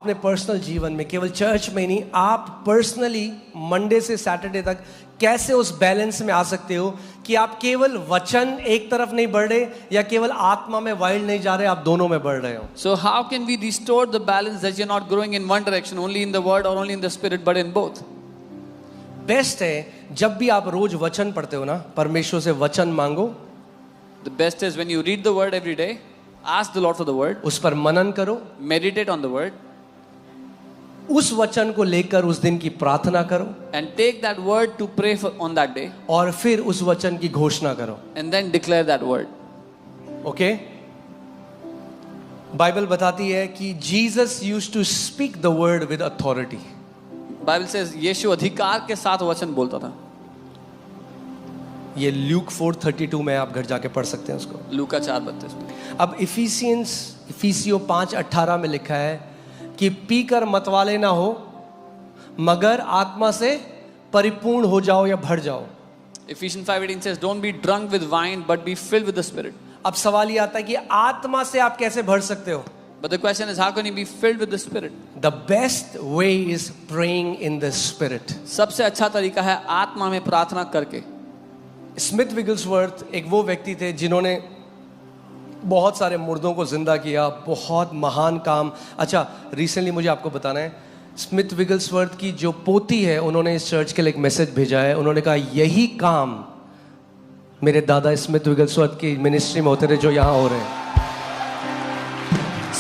अपने पर्सनल जीवन में, केवल चर्च में नहीं, आप पर्सनली मंडे से सैटरडे तक कैसे उस बैलेंस में आ सकते हो कि आप केवल वचन एक तरफ नहीं बढ़ रहे या केवल आत्मा में वाइल्ड नहीं जा रहे, आप दोनों में बढ़ रहे हो. So how can we restore the balance that you're not growing in one direction, only in the word or only in the spirit, but in both? Best है जब भी आप रोज वचन पढ़ते हो ना, परमेश्वर से वचन मांगो. The best is when you read the word every day, ask the Lord for the word, उस पर मनन करो, meditate on the word, उस वचन को लेकर उस दिन की प्रार्थना करो, and take that word to pray for on that day, और फिर उस वचन की घोषणा करो. and then declare that word. Okay? Bible बताती है कि Jesus used to speak the word with authority. Bible says यीशु अधिकार के साथ वचन बोलता था. ये ल्यूक 4:32 में आप घर जाके पढ़ सकते हैं उसको. लूका 4:32 में. अब इफिसियो 5:18 में लिखा है कि पीकर मतवाले ना हो मगर आत्मा से परिपूर्ण हो जाओ या भर जाओ. Ephesians 5:18 says don't be drunk with wine but be filled with the spirit. अब सवाल ये आता है कि आत्मा से आप कैसे भर सकते हो? But the question is how can you be filled with the spirit? The best way is praying in the spirit. सबसे अच्छा तरीका है आत्मा में प्रार्थना करके. स्मिथ विगल्सवर्थ एक वो व्यक्ति थे जिन्होंने बहुत सारे मुर्दों को जिंदा किया, बहुत महान काम. अच्छा, रिसेंटली मुझे आपको बताना है, स्मिथ विगल्सवर्थ की जो पोती है, उन्होंने इस चर्च के लिए एक मैसेज भेजा है. उन्होंने कहा यही काम मेरे दादा स्मिथ विगल्सवर्थ की मिनिस्ट्री में होते रहे जो यहाँ हो रहे हैं.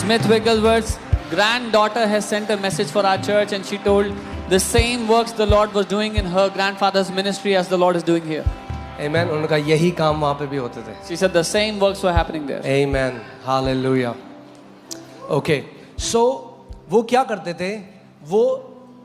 Smith Wigglesworth's granddaughter has sent a message for our church and she told the same works the Lord was doing in her grandfather's ministry as the Lord is doing here. Amen. उन्होंने कहा यही काम वहाँ पे भी होते थे. She said the same works were happening there. Amen. Hallelujah. Okay. So वो क्या करते थे? वो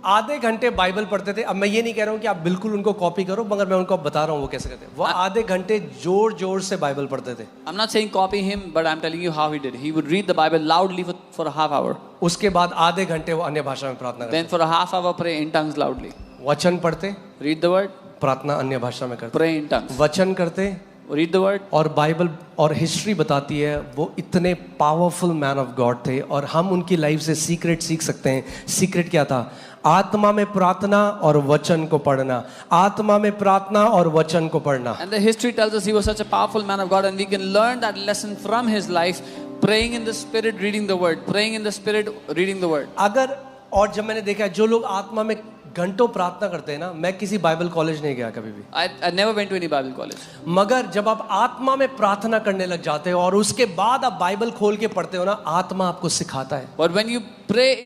आधे घंटे बाइबल पढ़ते थे. अब मैं ये नहीं कह रहा हूँ कि आप बिल्कुल उनको कॉपी करो, मगर मैं उनको बता रहा हूँ वो कैसे करते. वो आधे घंटे जोर जोर से बाइबल पढ़ते थे. I'm not saying copy him, but I'm telling you how he did. He would read the Bible loudly for a half hour. उसके बाद आधे घंटे वो अन्य भाषा में प्रार्थना करते. Then for a half hour pray in tongues loudly. वचन पढ़ते, Read the word, प्रार्थना अन्य भाषा में करते. pray in tongues. वचन करते Read the word. और बाइबल और हिस्ट्री बताती है वो इतने पावरफुल मैन ऑफ गॉड थे. और हम उनकी लाइफ से सीक्रेट सीख सकते हैं. सीक्रेट क्या था? आत्मा में प्रार्थना और वचन को पढ़ना. आत्मा में प्रार्थना और वचन को पढ़ना. And the history tells us he was such a powerful man of God, and we can learn that lesson from his life. Praying in the spirit, reading the word. Praying in the spirit, reading the word. अगर और जब मैंने देखा है जो लोग आत्मा में घंटों प्रार्थना करते हैं ना, मैं किसी बाइबल कॉलेज नहीं गया कभी भी. I never went to any Bible college. मगर जब आप आत्मा में प्रार्थना करने लग जाते हो और उसके बाद आप बाइबल खोल के पढ़ते हो ना, आत्मा आपको सिखाता है. But when you pray